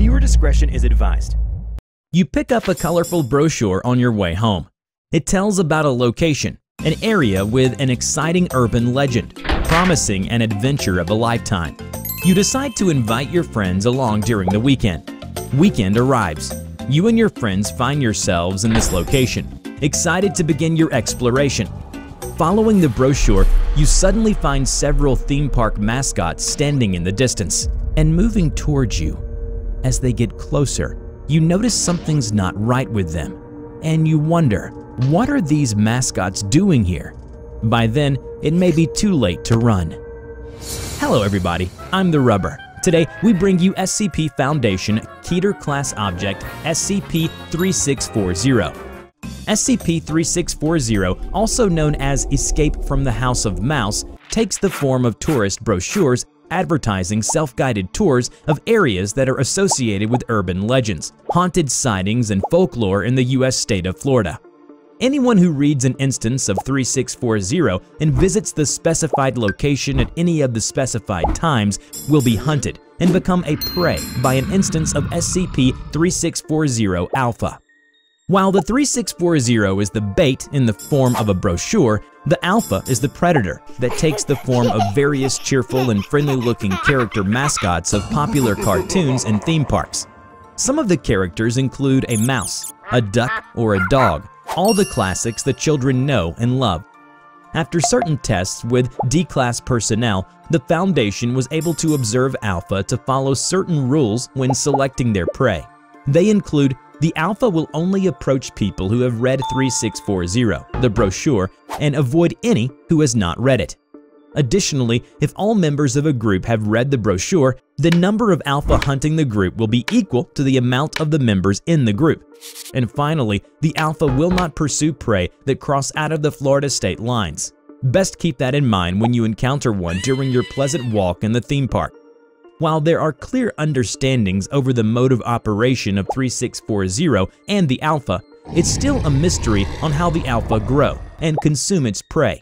Viewer discretion is advised. You pick up a colorful brochure on your way home. It tells about a location, an area with an exciting urban legend, promising an adventure of a lifetime. You decide to invite your friends along during the weekend. Weekend arrives. You and your friends find yourselves in this location, excited to begin your exploration. Following the brochure, you suddenly find several theme park mascots standing in the distance and moving towards you. As they get closer, you notice something's not right with them, and you wonder, what are these mascots doing here? By then, it may be too late to run. Hello everybody, I'm the Rubber. Today, we bring you SCP Foundation Keter Class Object SCP-3640. SCP-3640, also known as Escape from the House of Mouse, takes the form of tourist brochures advertising self-guided tours of areas that are associated with urban legends, haunted sightings, and folklore in the U.S. state of Florida. Anyone who reads an instance of 3640 and visits the specified location at any of the specified times will be hunted and become a prey by an instance of SCP-3640 Alpha. While the 3640 is the bait in the form of a brochure, the Alpha is the predator that takes the form of various cheerful and friendly-looking character mascots of popular cartoons and theme parks. Some of the characters include a mouse, a duck, or a dog, all the classics that children know and love. After certain tests with D-Class personnel, the Foundation was able to observe Alpha to follow certain rules when selecting their prey. They include: the Alpha will only approach people who have read 3640, the brochure, and avoid any who has not read it. Additionally, if all members of a group have read the brochure, the number of Alpha hunting the group will be equal to the amount of the members in the group. And finally, the Alpha will not pursue prey that cross out of the Florida state lines. Best keep that in mind when you encounter one during your pleasant walk in the theme park. While there are clear understandings over the mode of operation of 3640 and the Alpha, it's still a mystery on how the Alpha grow and consume its prey.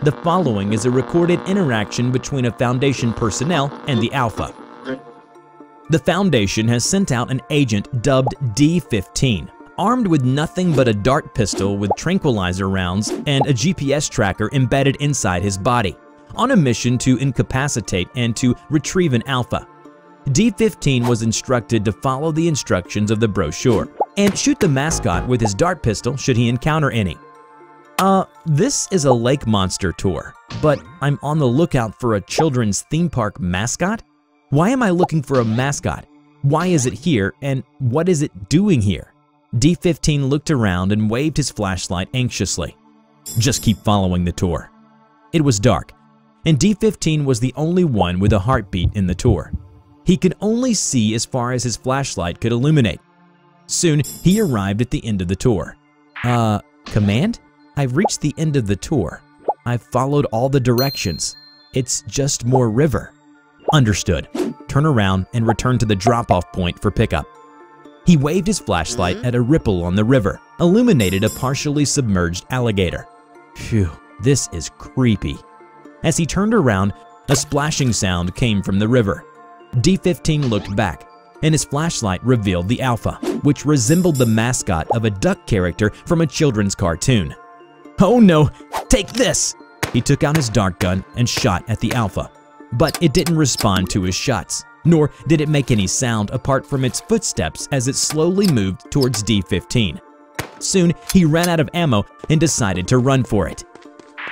The following is a recorded interaction between a Foundation personnel and the Alpha. The Foundation has sent out an agent dubbed D-15, armed with nothing but a dart pistol with tranquilizer rounds and a GPS tracker embedded inside his body, on a mission to incapacitate and to retrieve an Alpha. D-15 was instructed to follow the instructions of the brochure and shoot the mascot with his dart pistol should he encounter any. This is a lake monster tour, but I'm on the lookout for a children's theme park mascot? Why am I looking for a mascot? Why is it here, and what is it doing here? D-15 looked around and waved his flashlight anxiously. Just keep following the tour. It was dark, and D-15 was the only one with a heartbeat in the tour. He could only see as far as his flashlight could illuminate. Soon, he arrived at the end of the tour. Command? I've reached the end of the tour. I've followed all the directions. It's just more river. Understood. Turn around and return to the drop-off point for pickup. He waved his flashlight at a ripple on the river, illuminated a partially submerged alligator. Phew, this is creepy. As he turned around, a splashing sound came from the river. D-15 looked back, and his flashlight revealed the Alpha, which resembled the mascot of a duck character from a children's cartoon. Oh no, take this! He took out his dart gun and shot at the Alpha, but it didn't respond to his shots, nor did it make any sound apart from its footsteps as it slowly moved towards D-15. Soon, he ran out of ammo and decided to run for it.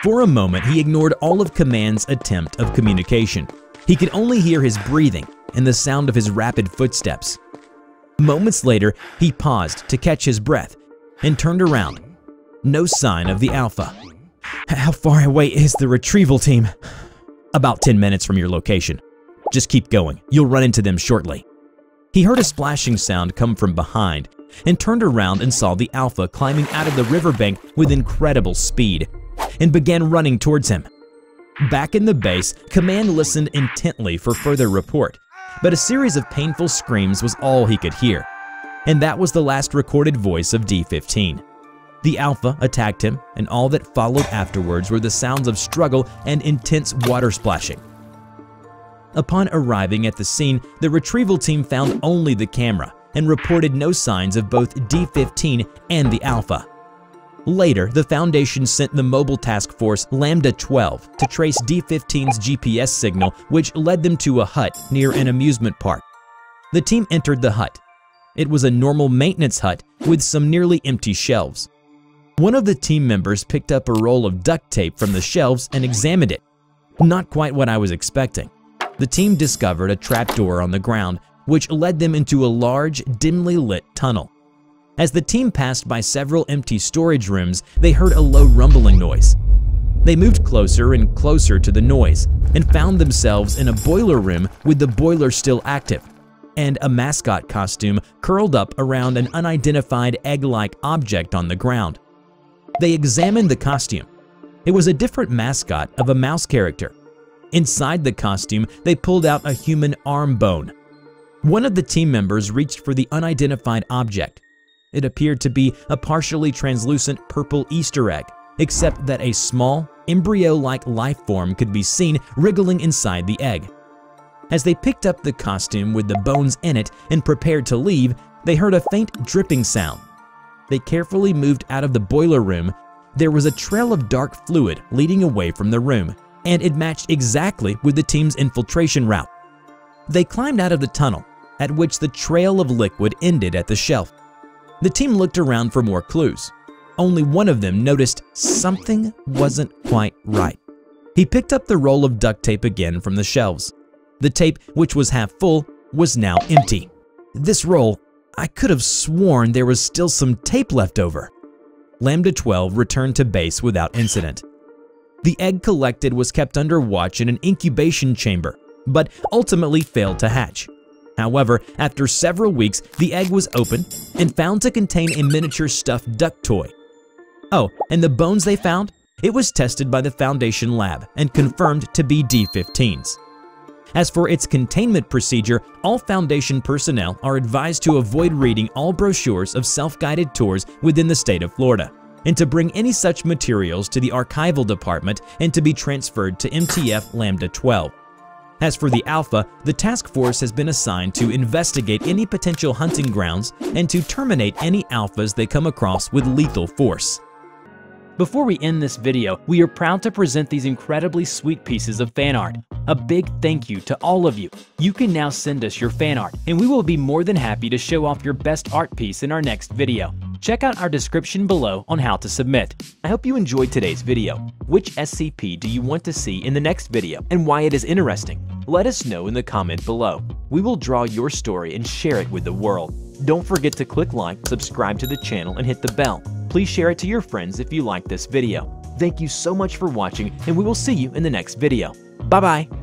For a moment, he ignored all of Command's attempt of communication. He could only hear his breathing and the sound of his rapid footsteps. Moments later, he paused to catch his breath and turned around. No sign of the Alpha. How far away is the retrieval team? About 10 minutes from your location. Just keep going. You'll run into them shortly. He heard a splashing sound come from behind and turned around and saw the Alpha climbing out of the riverbank with incredible speed and began running towards him. Back in the base, Command listened intently for further report, but a series of painful screams was all he could hear, and that was the last recorded voice of D-15. The Alpha attacked him, and all that followed afterwards were the sounds of struggle and intense water splashing. Upon arriving at the scene, the retrieval team found only the camera and reported no signs of both D-15 and the Alpha. Later, the Foundation sent the mobile task force Lambda 12 to trace D-15's GPS signal, which led them to a hut near an amusement park. The team entered the hut. It was a normal maintenance hut with some nearly empty shelves. One of the team members picked up a roll of duct tape from the shelves and examined it. Not quite what I was expecting. The team discovered a trapdoor on the ground, which led them into a large, dimly lit tunnel. As the team passed by several empty storage rooms, they heard a low rumbling noise. They moved closer and closer to the noise and found themselves in a boiler room with the boiler still active and a mascot costume curled up around an unidentified egg-like object on the ground. They examined the costume. It was a different mascot of a mouse character. Inside the costume, they pulled out a human arm bone. One of the team members reached for the unidentified object. It appeared to be a partially translucent purple Easter egg, except that a small, embryo-like life form could be seen wriggling inside the egg. As they picked up the costume with the bones in it and prepared to leave, they heard a faint dripping sound. They carefully moved out of the boiler room. There was a trail of dark fluid leading away from the room, and it matched exactly with the team's infiltration route. They climbed out of the tunnel, at which the trail of liquid ended at the shelf. The team looked around for more clues. Only one of them noticed something wasn't quite right. He picked up the roll of duct tape again from the shelves. The tape, which was half full, was now empty. This roll, I could have sworn there was still some tape left over. Lambda 12 returned to base without incident. The egg collected was kept under watch in an incubation chamber, but ultimately failed to hatch. However, after several weeks, the egg was opened and found to contain a miniature stuffed duck toy. Oh, and the bones they found? It was tested by the Foundation lab and confirmed to be D-15s. As for its containment procedure, all Foundation personnel are advised to avoid reading all brochures of self-guided tours within the state of Florida, and to bring any such materials to the archival department and to be transferred to MTF Lambda 12. As for the Alpha, the task force has been assigned to investigate any potential hunting grounds and to terminate any Alphas they come across with lethal force. Before we end this video, we are proud to present these incredibly sweet pieces of fan art. A big thank you to all of you. You can now send us your fan art, and we will be more than happy to show off your best art piece in our next video. Check out our description below on how to submit. I hope you enjoyed today's video. Which SCP do you want to see in the next video, and why it is interesting? Let us know in the comment below. We will draw your story and share it with the world. Don't forget to click like, subscribe to the channel, and hit the bell. Please share it to your friends if you like this video. Thank you so much for watching, and we will see you in the next video. Bye-bye.